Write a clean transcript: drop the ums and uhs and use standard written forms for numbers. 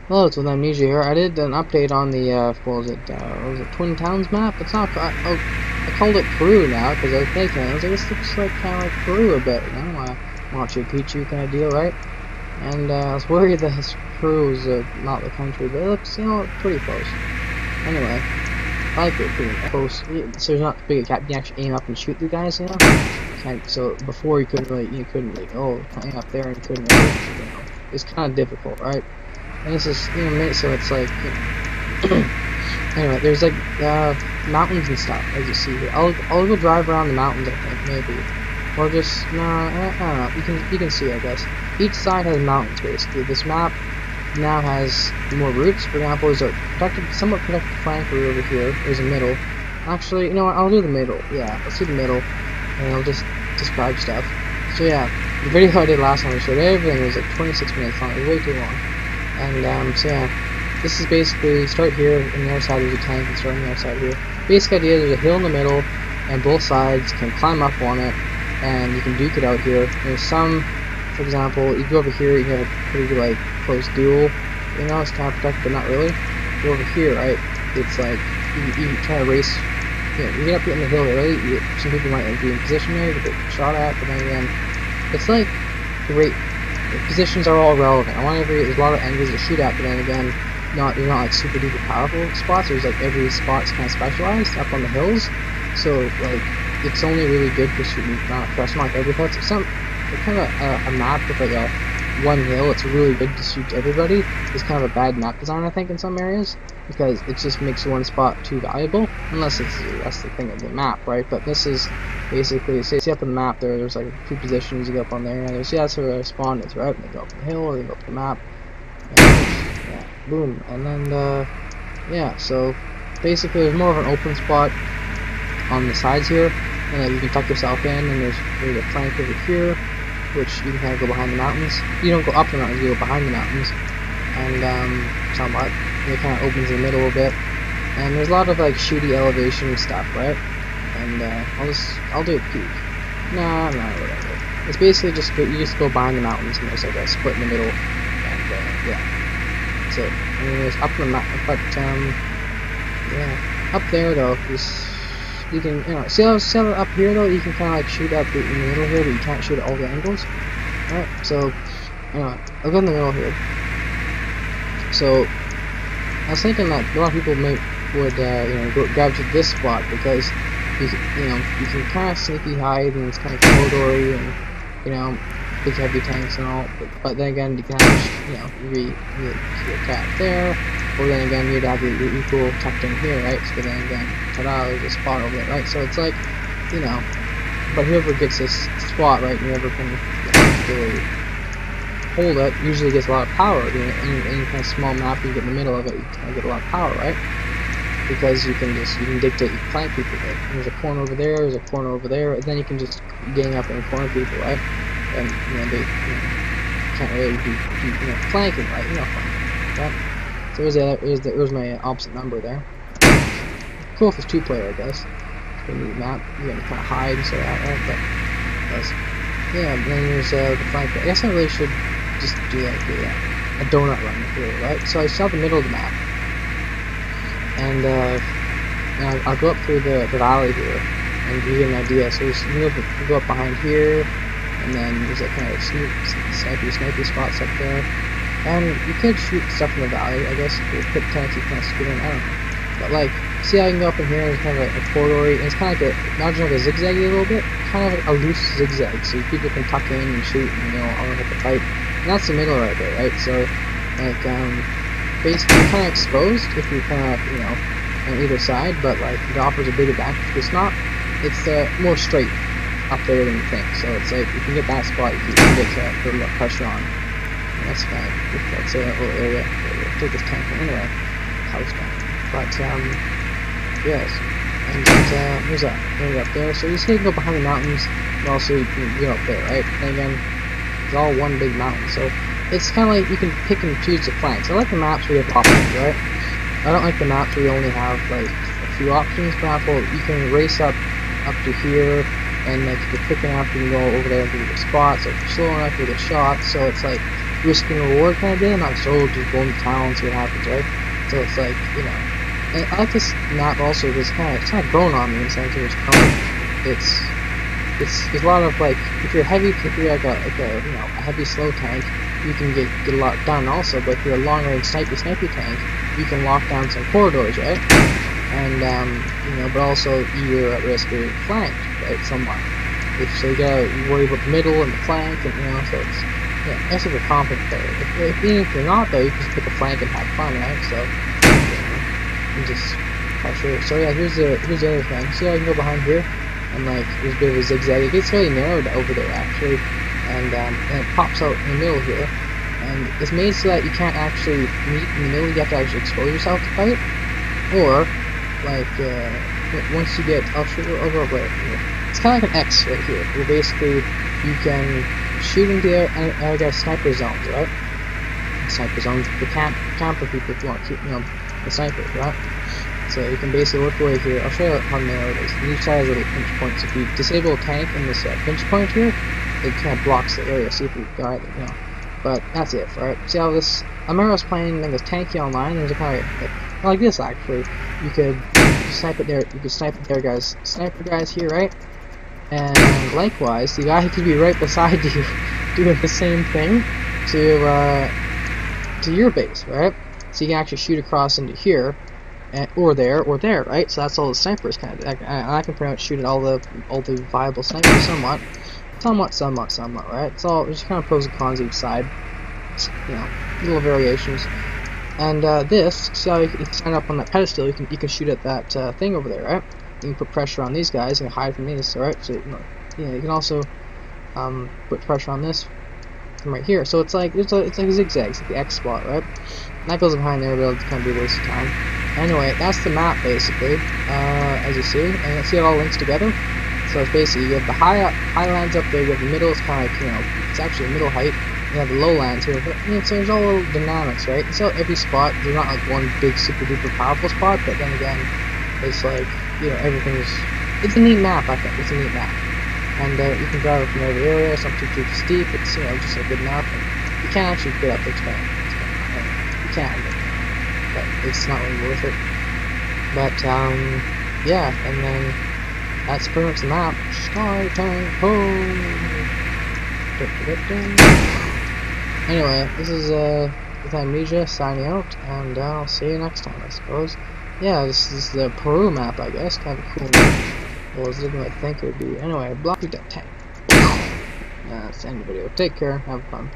Hello, it's with Amnesia here. I did an update on the, what was it, Twin Towns map? It's not, I called it Peru now, because I was thinking, I was like, this looks like, kind of like Peru a bit, you know, Machu Picchu kind of deal, right? And, I was worried that Peru was, not the country, but it looks, you know, pretty close. Anyway, I like it pretty close, so there's not big a gap, you can actually aim up and shoot the guys, you know? So, before you couldn't really, oh, aim up there and couldn't really, you know, it's kind of difficult, right? And this is, you know, so it's like, you know, anyway, there's like, mountains and stuff, as you see here. I'll go drive around the mountains, I think, maybe. Or just, no, I don't know, you can see, I guess. Each side has mountains, basically. This map now has more routes. For example, there's a somewhat protected flank route over here. There's a middle. Actually, you know what, I'll do the middle. Yeah, let's do the middle, and I'll just describe stuff. So yeah, the video I did last time I showed everything was like 26 minutes long. It was way too long. And so yeah, this is basically, start here, and the other side there's a tank, and start on the other side here. Basic idea, there's a hill in the middle, and both sides can climb up on it, and you can duke it out here. There's some, for example, you go over here, you have a pretty like close duel, you know, it's kind of protected, but not really. Go over here, right, it's like, you try to race, you get up in the hill early, some people might like, be in position there, you get shot at, but then again, it's like, great. The positions are all relevant. There's a lot of angles to shoot at, but then again, there's not like super duper powerful spots. There's like every spot's kind of specialized up on the hills, so like it's only really good for shooting not pressing like every part. It's kind of a map with like a one hill. It's really good to shoot everybody. It's kind of a bad map design, I think, in some areas, because it just makes one spot too valuable, unless that's the thing of the map, right? But this is basically, see up on the map there's like two positions, you go up on there, and there's, yeah, that's where the spawn is, right? And they go up on the hill, or they go up the map, and yeah, boom, and then, yeah, so basically there's more of an open spot on the sides here, and like you can tuck yourself in, and there's a flank over here, which you can kind of go behind the mountains. You don't go up the mountains, you go behind the mountains, and somewhat, and it kind of opens in the middle a bit, and there's a lot of like shooty elevation stuff, right? And I'll do a peek. Nah, whatever. It's basically you just go behind the mountains, and there's like a split in the middle, and yeah, that's it. Anyways, up the mountain, but yeah, up there though, you can, see how up here though, you can kind of like shoot at in the middle here, but you can't shoot at all the angles. Alright, so anyway, I'll go in the middle here. So I was thinking that a lot of people would gravitate to this spot because you can kind of sneaky hide, and it's kind of corridory, and big heavy tanks and all. But then again, you can have your cat there, or then again you'd have your equal tucked in here, right? So then again, ta-da, there's a spot over there, right? So it's like, but whoever gets this spot, right, whoever can really hold it, usually gets a lot of power. Any kind of small map you get in the middle of it, you kind of get a lot of power, right? Because you can dictate, you can flank people with. There's a corner over there, there's a corner over there, and then you can just gang up and corner people, right? And they can't really be flanking, right? Flanking, right? So there's my opposite number there. Cool if it's two-player, I guess. It's a neat map. You can kind of hide and so that, right? But yeah, and then there's the flank. I guess I really should just do like a donut run here, right? So I saw the middle of the map. And I'll go up through the valley here and give you an idea. So you go up behind here, and then there's that kind of snipey spots up there. And you could shoot stuff in the valley, I guess, if you put tanks, you kind of scoot in, I don't know. But like, see how you can go up in here, there's kind of a corridory, and it's kind of like imagine like a zigzaggy a little bit, kind of like a loose zigzag, so people can tuck in and shoot, and all have to fight. And that's the middle right there, right? So, like, basically you're kind of exposed if you kind of, on either side, but like it offers a big advantage. It's more straight up there than you think. So it's like you can get that spot, you can get put a lot of pressure on. And that's fine. That's a little area. Take this tank anyway. House down. But yes. And here's that. Area up there. So you just need to go behind the mountains, and also you can get up there, right? And again, it's all one big mountain. So it's kind of like you can pick and choose the flanks. I like the maps where you have options, right? I don't like the maps where you only have like a few options. For example, you can race up to here, and like if you're quick enough, you can go over there and do the spots. Or if you're slow enough, you get shots. So it's like risk and reward kind of deal, not just, oh, just go into town and see what happens, right? So it's like, you know, and I like this map also because it's kind of grown on me in the sense of it's a lot of like, if you're like a you know, a heavy slow tank, you can get a lot done also, but if you're a long range snipey tank, you can lock down some corridors, right? And you know, but also you're at risk of being flanked, right, somewhat. So you gotta worry about the middle and the flank, and you know, so it's, yeah, I guess if you're confident there. Even if you're not though, you can just pick a flank and have fun, right? So you just pressure. So yeah, here's the other thing. See how I can go behind here, and like there's a bit of a zigzag. It gets really narrowed over there actually, and it pops out in the middle here. And it's made so that you can't actually meet in the middle. You have to actually expose yourself to fight, or like once you get, I'll go over it here. It's kind of like an X right here, where basically you can shoot into the other guy's sniper zones, right? Sniper zones, the camper people if you want to shoot, you know, the snipers, right? So you can basically work your way here. I'll show you how narrow it is. And each side has little pinch points. If you disable a tank in this pinch point here, it kind of blocks the area. See if you got it, you know. But that's it, right? See how this? I remember I was playing like this tanky online. There's a kind of like this actually. You could snipe it there. You could snipe it there, guys. Sniper guys here, right? And likewise, the guy could be right beside you, doing the same thing to your base, right? So you can actually shoot across into here, or there, right? So that's all the snipers kind of. I can pretty much shoot at all the viable snipers somewhat, right? It's all there's kind of pros and cons each side. It's, you know, little variations. And this, so you can stand up on that pedestal. You can shoot at that thing over there, right? You can put pressure on these guys and hide from these, right? So you can also put pressure on this from right here. So it's like zigzags at the X spot, right? And that goes behind there, but it's kind of be a waste of time. Anyway, that's the map basically, as you see, and you see it all links together. So it's basically you have the highlands up there, you have the middle, it's kind of like, you know, it's actually a middle height. You have the lowlands here, but you know, so there's all little dynamics, right? So every spot, there's not like one big super duper powerful spot, but then again, it's like, you know, it's a neat map, I think. It's a neat map. And you can drive it from every area. It's not too steep. It's, you know, just a good map. And you can't actually get up to expand. You can, but it's not really worth it. But, yeah, and then that's pretty much the map. Sky Tank Home! Anyway, this is, with Amnesia signing out, and I'll see you next time, I suppose. Yeah, this is the Peru map, I guess. Kind of a cool map. Well, as I think it would be. Anyway, block that tank. That's the end of the video. Take care. Have fun.